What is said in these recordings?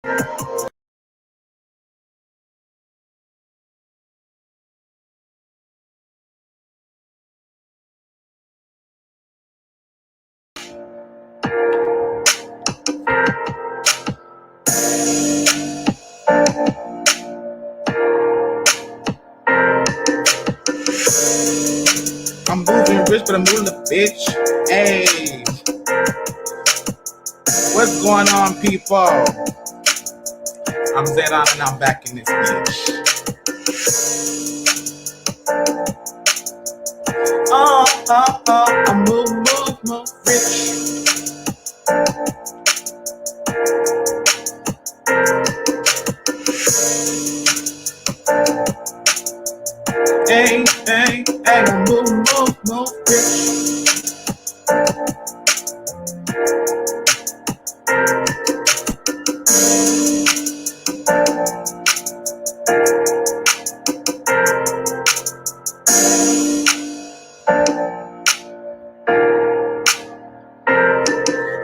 I'm moving rich, but I'm moving the bitch. Hey, what's going on, people? I'm Zaydon, and I'm back in this bitch. I'm move rich. Hey, I'm move rich.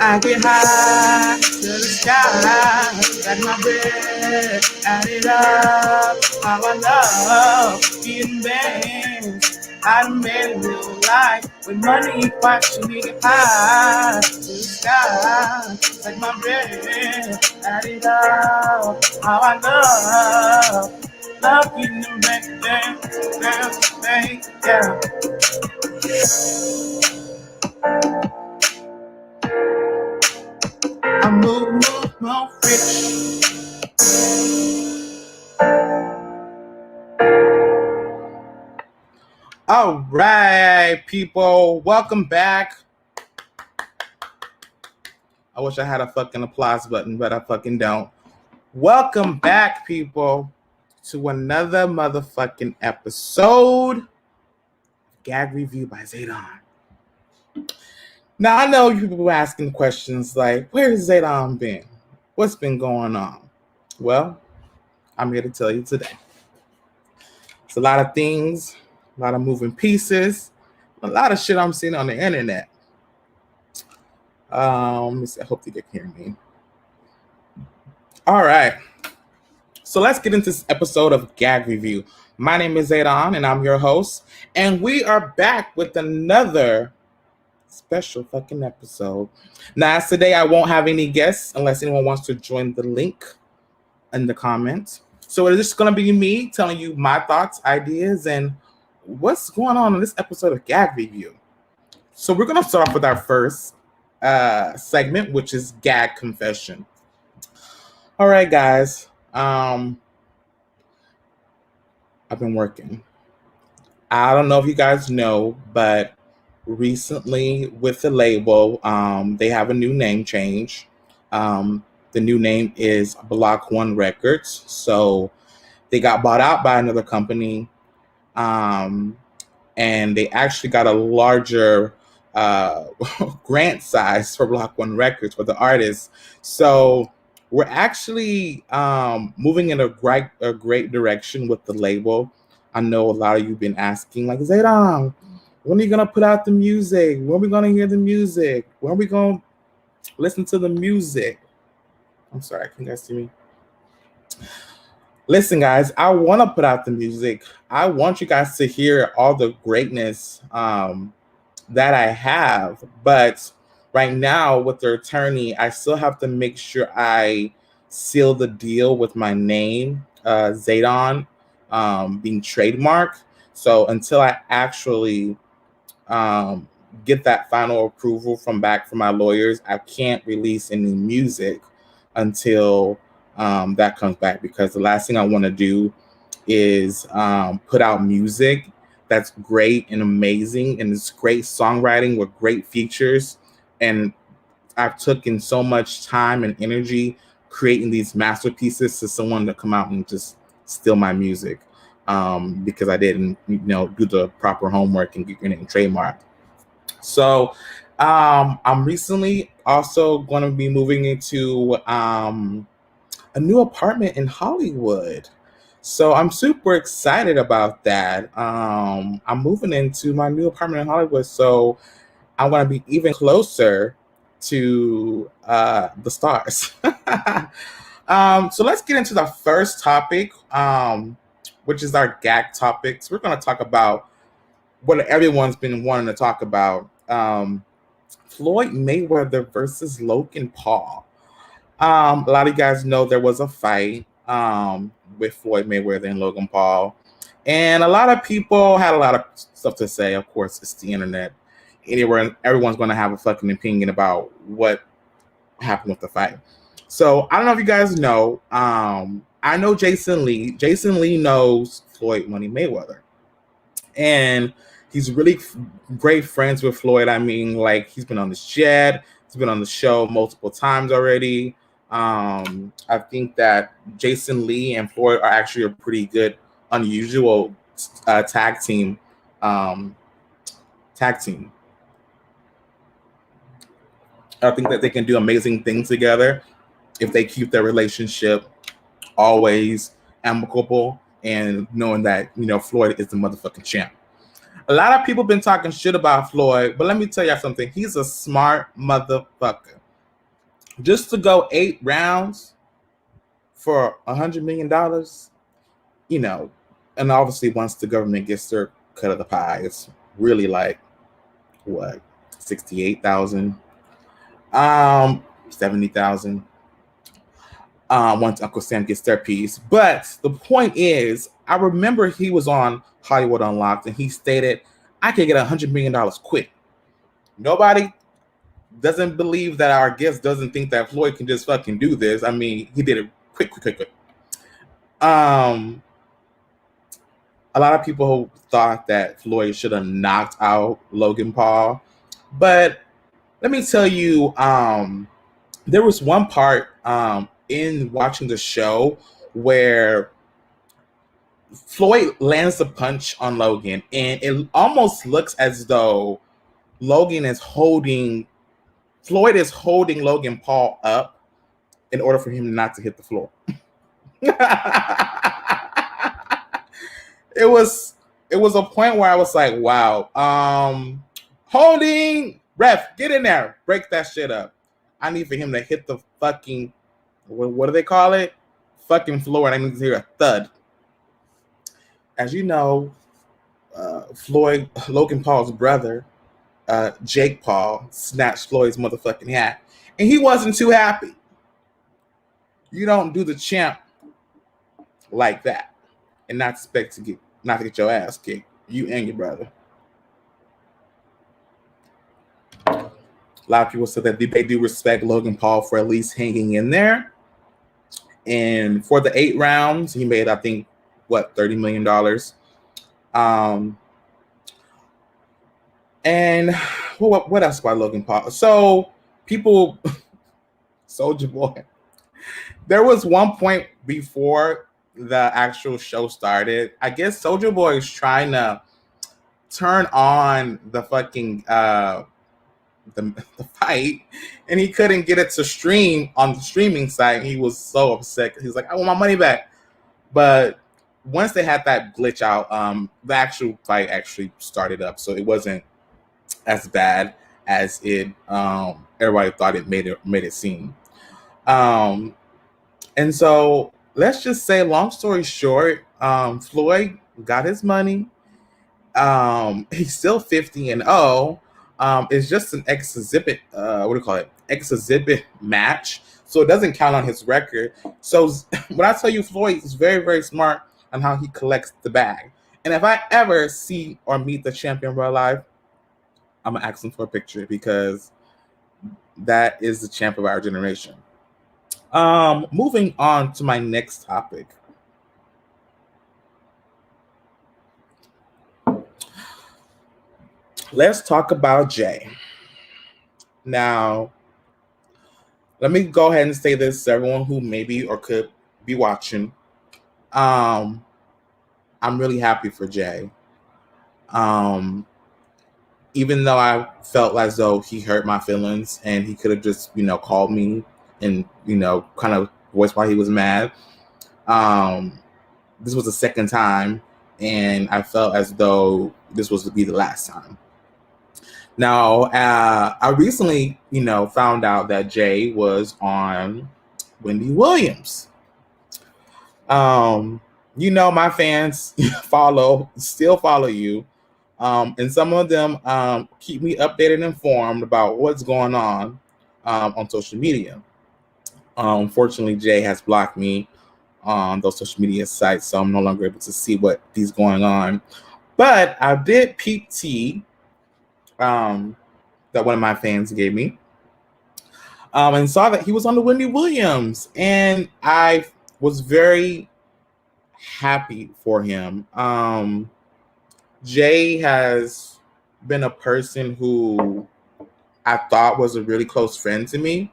I get high to the sky, like my bread, add it up. How I love getting bands. I done made a little life with money, watching me get high to the sky, like my bread, add it up. How I love getting them bands, yeah. I move rich. All right, people, welcome back. I wish I had a fucking applause button, but I fucking don't. Welcome back, people, to another motherfucking episode. Gag Review by Zaydon. Now, I know you people were asking questions like, where's Zaydon been? What's been going on? Well, I'm here to tell you today. It's a lot of things, a lot of moving pieces, a lot of shit I'm seeing on the internet. Let me see. I hope you can hear me. All right. So let's get into this episode of Gag Review. My name is Zaydon, and I'm your host. And we are back with another special fucking episode. Now, as today, I won't have any guests unless anyone wants to join the link in the comments. So it's just going to be me telling you my thoughts, ideas, and what's going on in this episode of Gag Review. So we're going to start off with our first segment, which is Gag Confession. All right, guys. I've been working. I don't know if you guys know, but recently with the label, they have a new name change. The new name is Block One Records. So they got bought out by another company, and they actually got a larger grant size for Block One Records for the artists. So we're actually moving in a great direction with the label. I know a lot of you have been asking, like, Zaydon, when are you going to put out the music? When are we going to hear the music? When are we going to listen to the music? I'm sorry, can you guys see me? Listen, guys, I want to put out the music. I want you guys to hear all the greatness that I have. But right now, with the attorney, I still have to make sure I seal the deal with my name, Zaydon, being trademarked. So until I actually get that final approval from my lawyers, I can't release any music until that comes back, because the last thing I want to do is put out music that's great and amazing, and it's great songwriting with great features, and I've taken so much time and energy creating these masterpieces to someone to come out and just steal my music because I didn't, do the proper homework and get your name trademarked. So I'm recently also going to be moving into a new apartment in Hollywood. So I'm super excited about that. I'm moving into my new apartment in Hollywood, so I want to be even closer to the stars. So let's get into the first topic, which is our gag topics. We're going to talk about what everyone's been wanting to talk about. Floyd Mayweather versus Logan Paul. A lot of you guys know there was a fight with Floyd Mayweather and Logan Paul. And a lot of people had a lot of stuff to say. Of course, it's the internet. Anywhere, everyone's going to have a fucking opinion about what happened with the fight. So I don't know if you guys know. I know Jason Lee. Jason Lee knows Floyd Money Mayweather. And he's really great friends with Floyd. I mean, like, he's been on this jet. He's been on the show multiple times already. I think that Jason Lee and Floyd are actually a pretty good, unusual tag team. I think that they can do amazing things together if they keep their relationship always amicable and knowing that, you know, Floyd is the motherfucking champ. A lot of people been talking shit about Floyd, but let me tell you something. He's a smart motherfucker. Just to go 8 rounds for $100 million, you know, and obviously once the government gets their cut of the pie, it's really like, what, 68,000, 70,000. Once Uncle Sam gets their piece. But the point is, I remember he was on Hollywood Unlocked and he stated, I could get $100 million quick. Nobody doesn't believe that our guest doesn't think that Floyd can just fucking do this. I mean, he did it quick. A lot of people thought that Floyd should have knocked out Logan Paul. But let me tell you, there was one part in watching the show where Floyd lands a punch on Logan, and it almost looks as though Floyd is holding Logan Paul up in order for him not to hit the floor. It was a point where I was like, wow, holding, ref, get in there, break that shit up. I need for him to hit the fucking, what do they call it? Fucking floor, and I need to hear a thud. As you know, Logan Paul's brother, Jake Paul, snatched Floyd's motherfucking hat, and he wasn't too happy. You don't do the champ like that and not expect to get your ass kicked, you and your brother. A lot of people said that they do respect Logan Paul for at least hanging in there. And for the 8 rounds, he made, I think, $30 million. And what else about Logan Paul? So people, Soulja Boy. There was one point before the actual show started. I guess Soulja Boy is trying to turn on the fucking the fight, and he couldn't get it to stream on the streaming site. He was so upset. He's like, I want my money back. But once they had that glitch out, the actual fight actually started up, so it wasn't as bad as it everybody thought it made it seem. And so let's just say, long story short, Floyd got his money. He's still 50-0. It's just an exhibit. Exhibit match. So it doesn't count on his record. So when I tell you, Floyd is very, very smart on how he collects the bag. And if I ever see or meet the champion in real life, I'm gonna ask him for a picture, because that is the champ of our generation. Moving on to my next topic. Let's talk about Jay. Now, let me go ahead and say this to everyone who maybe or could be watching. I'm really happy for Jay. Even though I felt as though he hurt my feelings and he could have just, called me and, kind of voiced why he was mad. This was the second time, and I felt as though this was to be the last time. Now, I recently, found out that Jay was on Wendy Williams. My fans still follow you. And some of them keep me updated and informed about what's going on social media. Unfortunately, Jay has blocked me on those social media sites, so I'm no longer able to see what he's going on. But I did peep tea that one of my fans gave me, and saw that he was on the Wendy Williams, and I was very happy for him. Jay has been a person who I thought was a really close friend to me.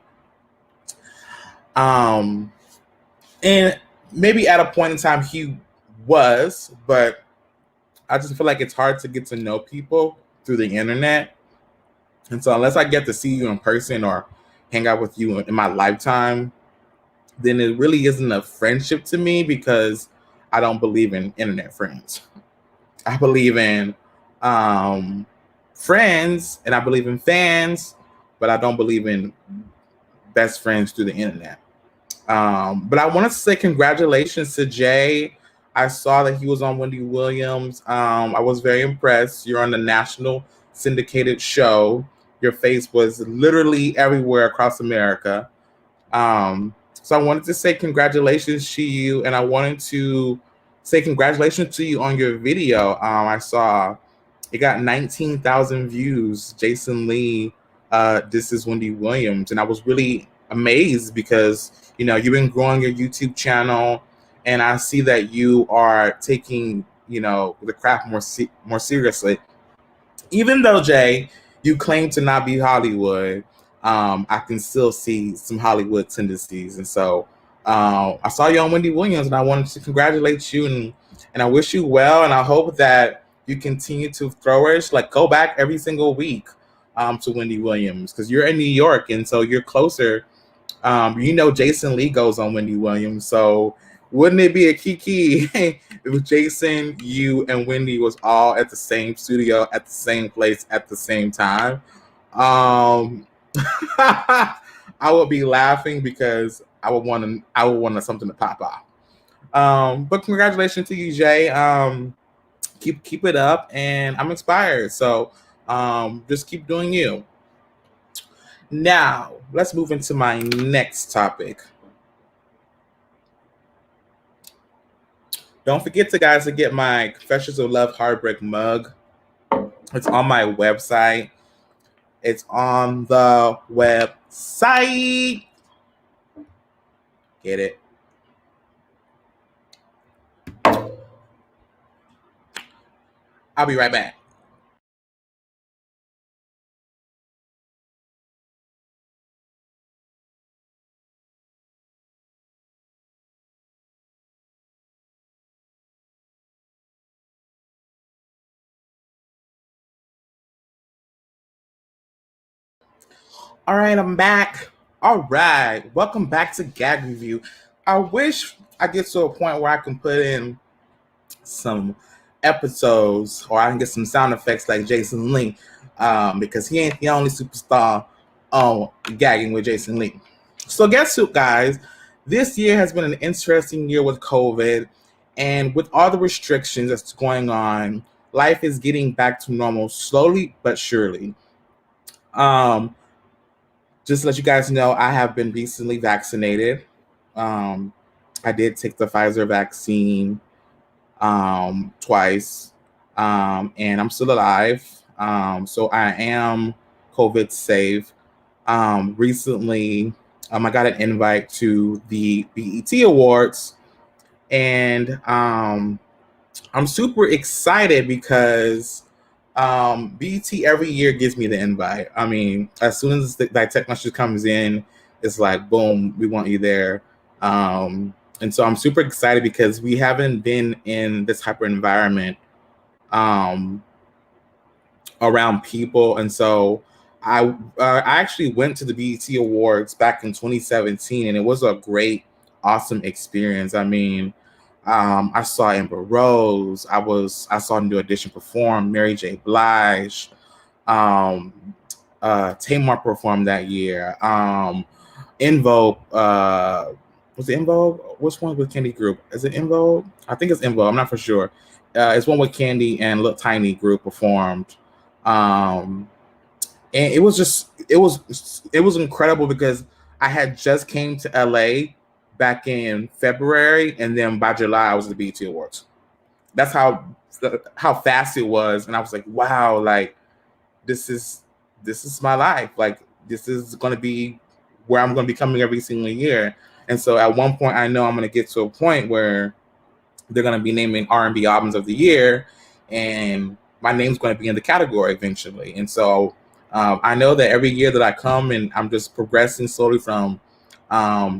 And maybe at a point in time he was, but I just feel like it's hard to get to know people through the internet. And so unless I get to see you in person or hang out with you in my lifetime, then it really isn't a friendship to me, because I don't believe in internet friends. I believe in friends, and I believe in fans, but I don't believe in best friends through the internet. But I wanted to say congratulations to Jay. I saw that he was on Wendy Williams. I was very impressed. You're on the national syndicated show. Your face was literally everywhere across America. So I wanted to say congratulations to you, and I wanted to say congratulations to you on your video. I saw it got 19,000 views. Jason Lee, this is Wendy Williams, and I was really amazed because you've been growing your YouTube channel, and I see that you are taking the craft more seriously. Even though, Jay, you claim to not be Hollywood, I can still see some Hollywood tendencies. And so I saw you on Wendy Williams, and I wanted to congratulate you, and I wish you well, and I hope that you continue to flourish. Like, go back every single week to Wendy Williams, because you're in New York, and so you're closer. Jason Lee goes on Wendy Williams, so wouldn't it be a kiki if Jason, you, and Wendy was all at the same studio, at the same place, at the same time? I would be laughing because I would want something to pop off. But congratulations to you, Jay. Keep it up, and I'm inspired. So just keep doing you. Now, let's move into my next topic. Don't forget to get my Confessions of Love Heartbreak mug. It's on my website. It's on the website. Get it? I'll be right back. All right, I'm back. All right, welcome back to Gag Review. I wish I get to a point where I can put in some episodes, or I can get some sound effects like Jason Lee, because he ain't the only superstar on Gagging with Jason Lee. So guess what, guys? This year has been an interesting year with COVID, and with all the restrictions that's going on, life is getting back to normal slowly but surely. Just to let you guys know, I have been recently vaccinated. I did take the Pfizer vaccine twice, and I'm still alive. So I am COVID safe. Recently, I got an invite to the BET Awards, and I'm super excited because BET every year gives me the invite. I mean, as soon as that tech message comes in, it's like, boom, we want you there. And so I'm super excited because we haven't been in this type of environment around people. And so I actually went to the BET Awards back in 2017, and it was a great, awesome experience. I mean, I saw Amber Rose. I saw New Edition perform. Mary J. Blige. Tamar performed that year. In Vogue. Was it In Vogue? Which one with Candy Group? Is it In Vogue? I think it's In Vogue. I'm not for sure. It's one with Candy and Lil Tiny Group performed. And it was incredible because I had just came to LA back in February, and then by July I was at the BET Awards. That's how fast it was, and I was like, wow, like this is my life. Like this is going to be where I'm going to be coming every single year. And so at one point, I know I'm going to get to a point where they're going to be naming R&B albums of the year, and my name's going to be in the category eventually. And so I know that every year that I come and I'm just progressing slowly from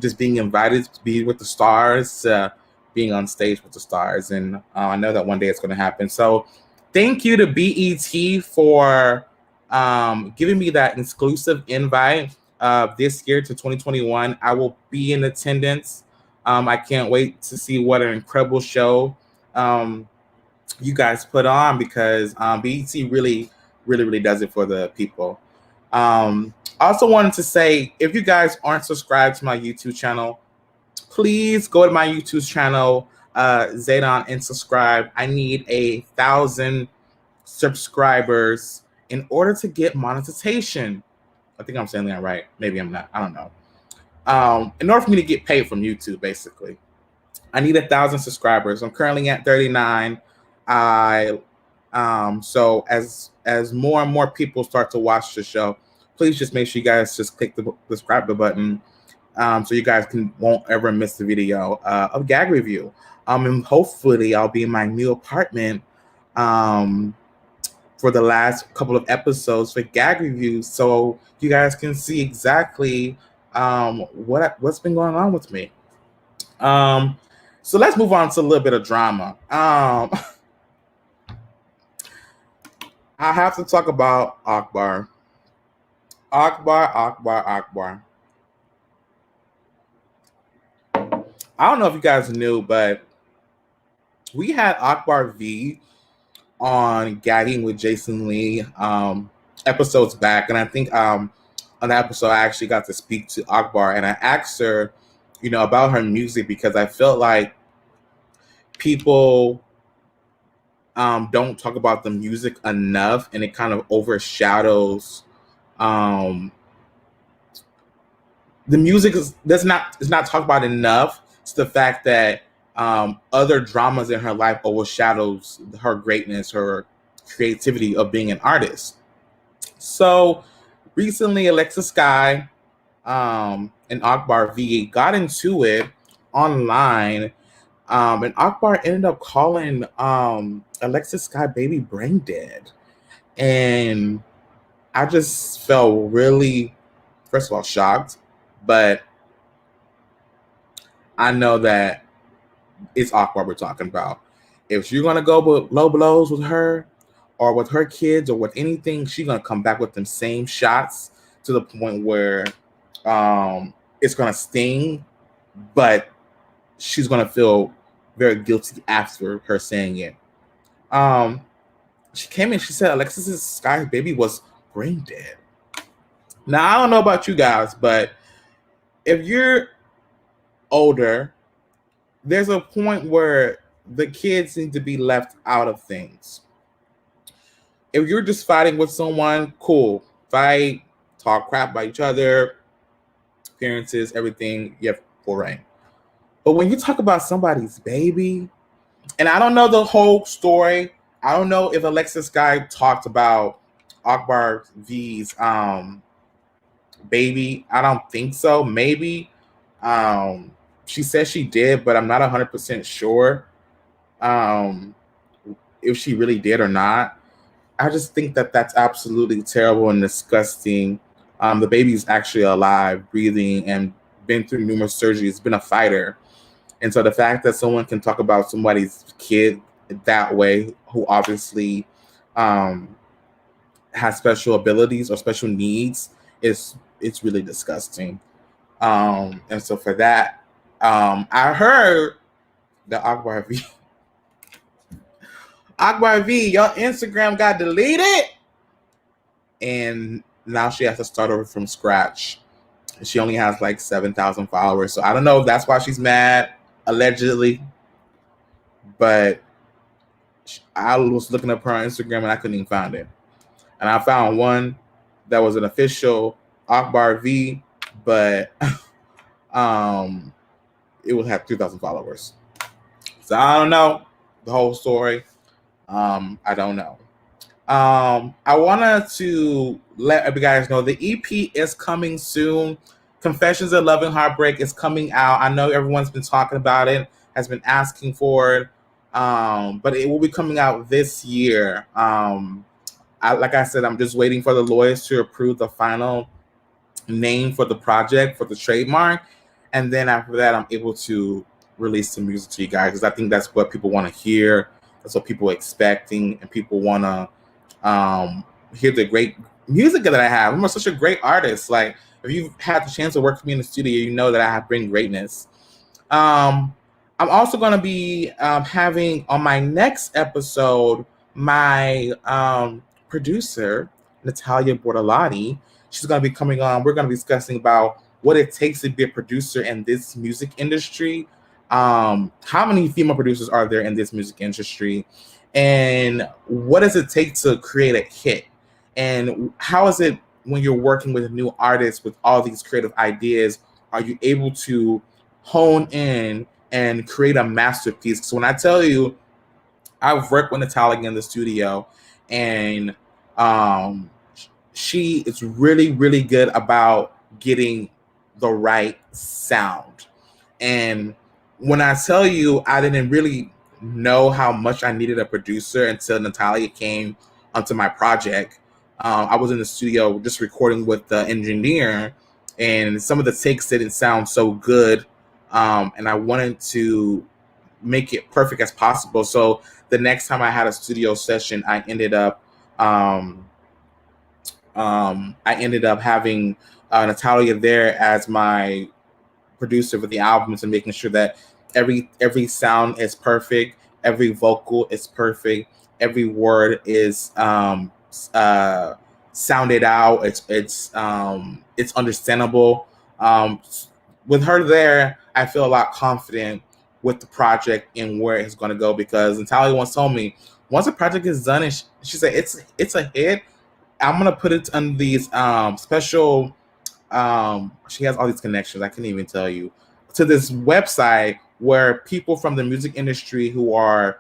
just being invited to be with the stars to being on stage with the stars. And I know that one day it's going to happen. So thank you to BET for giving me that exclusive invite this year to 2021. I will be in attendance. I can't wait to see what an incredible show you guys put on, because BET really, really, really does it for the people. I also wanted to say, if you guys aren't subscribed to my YouTube channel, please go to my YouTube channel, Zaydon, and subscribe. I need 1,000 subscribers in order to get monetization. I think I'm saying that right. Maybe I'm not. I don't know. In order for me to get paid from YouTube, basically, I need 1,000 subscribers. I'm currently at 39. So as more and more people start to watch the show, please just make sure you guys just click the subscribe button, so you guys won't ever miss the video of Gag Review. And hopefully I'll be in my new apartment for the last couple of episodes for Gag Reviews, so you guys can see exactly what's been going on with me. So let's move on to a little bit of drama. I have to talk about Akbar. Akbar. I don't know if you guys knew, but we had Akbar V on Gagging with Jason Lee episodes back, and I think on that episode I actually got to speak to Akbar, and I asked her, about her music, because I felt like people don't talk about the music enough, and it kind of overshadows the music is not talked about enough. It's the fact that other dramas in her life overshadows her greatness, her creativity of being an artist. So recently, Alexa Sky and Akbar V got into it online, and Akbar ended up calling Alexa Sky baby brain dead. And I just felt really, first of all, shocked, but I know that it's Akbar we're talking about. If you're gonna go with low blows with her, or with her kids, or with anything, she's gonna come back with them same shots to the point where it's gonna sting, but she's gonna feel very guilty after her saying it. She came in, she said Alexis Sky's baby was brain dead. Now, I don't know about you guys, but if you're older, there's a point where the kids need to be left out of things. If you're just fighting with someone, cool. Fight, talk crap about each other, appearances, everything, you have full reign. But when you talk about somebody's baby, and I don't know the whole story, I don't know if Alexis Guy talked about Akbar V's baby. I don't think so. Maybe. She said she did, but I'm not 100% sure if she really did or not. I just think that that's absolutely terrible and disgusting. The baby's actually alive, breathing, and been through numerous surgeries, been a fighter. And so the fact that someone can talk about somebody's kid that way, who obviously has special abilities or special needs, it's really disgusting. And so for that, I heard that Akbar V, your Instagram got deleted, and now she has to start over from scratch. She only has like 7,000 followers. So I don't know if that's why she's mad, allegedly. But I was looking up her on Instagram and I couldn't even find it. And I found one that was an official Akbar V, but um, it would have 2,000 followers. So I don't know the whole story. I don't know. I wanted to let you guys know the EP is coming soon. Confessions of Love and Heartbreak is coming out. I know everyone's been talking about it, has been asking for it, but it will be coming out this year. Like I said, I'm just waiting for the lawyers to approve the final name for the project, for the trademark, and then after that, I'm able to release some music to you guys because I think that's what people want to hear. That's what people are expecting, and people want to hear the great music that I have. I'm such a great artist. Like, if you've had the chance to work with me in the studio, you know that I have bring greatness. Um, I'm also going to be having on my next episode my producer, Natalia Bortolotti. She's going to be coming on. We're going to be discussing about what it takes to be a producer in this music industry. How many female producers are there in this music industry? And what does it take to create a hit? And how is it when you're working with new artists with all these creative ideas? Are you able to hone in and create a masterpiece? So when I tell you, I've worked with Natalia in the studio, and um, she is really, really good about getting the right sound. And when I tell you, I didn't really know how much I needed a producer until Natalia came onto my project. I was in the studio just recording with the engineer, and some of the takes didn't sound so good. And I wanted to make it perfect as possible. So the next time I had a studio session, um, I ended up having Natalia there as my producer for the albums and making sure that every sound is perfect, every vocal is perfect, every word is sounded out. It's understandable. With her there, I feel a lot confident with the project and where it's going to go because Natalia once told me once the project is done and she said it's a hit, I'm gonna put it on these special she has all these connections. I can't even tell you to this website where people from the music industry who are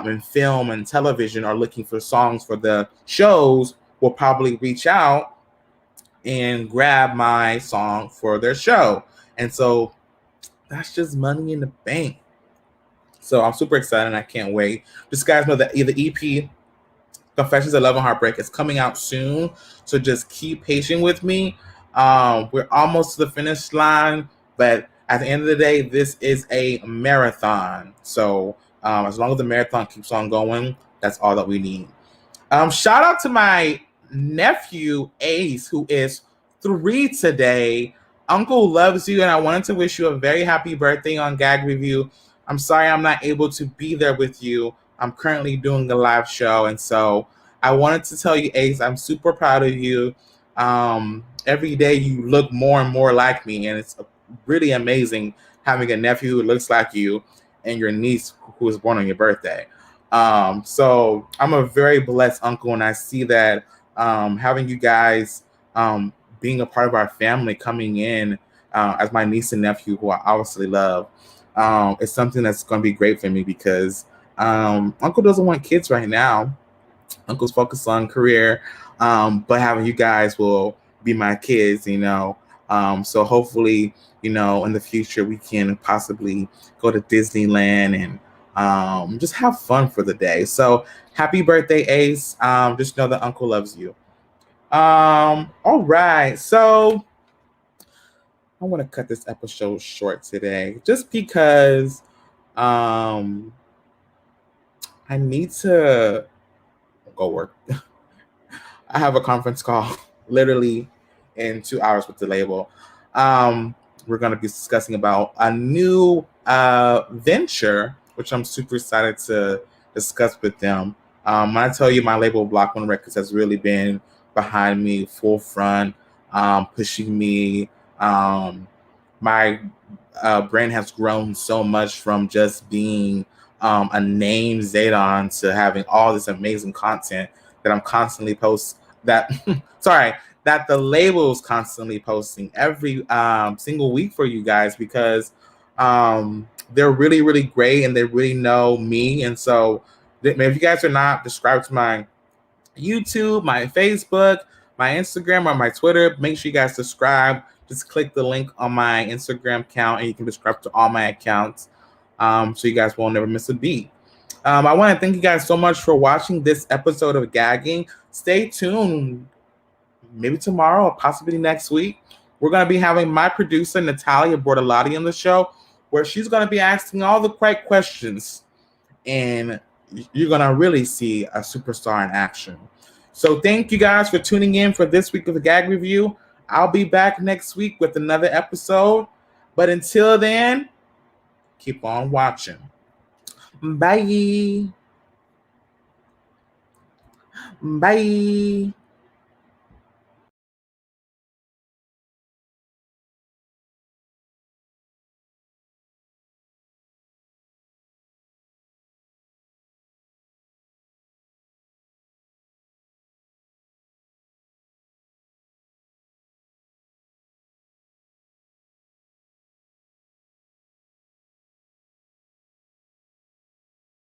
in film and television are looking for songs for the shows will probably reach out and grab my song for their show. And so that's just money in the bank. So I'm super excited and I can't wait. Just guys know that the EP Confessions of Love and Heartbreak is coming out soon. So just keep patient with me. We're almost to the finish line, but at the end of the day, this is a marathon. So as long as the marathon keeps on going, that's all that we need. Shout out to my nephew Ace, who is 3 today. Uncle loves you, and I wanted to wish you a very happy birthday on Gag Review. I'm sorry I'm not able to be there with you. I'm currently doing a live show, and so I wanted to tell you, Ace, I'm super proud of you. Every day you look more and more like me, and it's really amazing having a nephew who looks like you and your niece who was born on your birthday. So I'm a very blessed uncle, and I see that having you guys being a part of our family, coming in as my niece and nephew, who I obviously love, is something that's going to be great for me because Uncle doesn't want kids right now. Uncle's focused on career, but having you guys will be my kids, you know. So hopefully, you know, in the future we can possibly go to Disneyland and just have fun for the day. So happy birthday, Ace. Just know that Uncle loves you. All right. So I want to cut this episode short today just because I need to go work. I have a conference call literally in 2 hours with the label. We're going to be discussing about a new venture, which I'm super excited to discuss with them. When I tell you my label, Block One Records, has really been behind me, full front, pushing me, My brand has grown so much from just being a name Zaydon to having all this amazing content that I'm constantly post that sorry, that the label's constantly posting every single week for you guys, because they're really, really great and they really know me. And so if you guys are not subscribed to my YouTube, my Facebook, my Instagram, or my Twitter, make sure you guys subscribe. Just click the link on my Instagram account and you can subscribe to all my accounts, so you guys won't never miss a beat. I want to thank you guys so much for watching this episode of Gagging. Stay tuned. Maybe tomorrow or possibly next week, we're going to be having my producer, Natalia Bordalotti, on the show, where she's going to be asking all the right questions, and you're going to really see a superstar in action. So thank you guys for tuning in for this week of the Gag Review. I'll be back next week with another episode. But until then, keep on watching. Bye. Bye.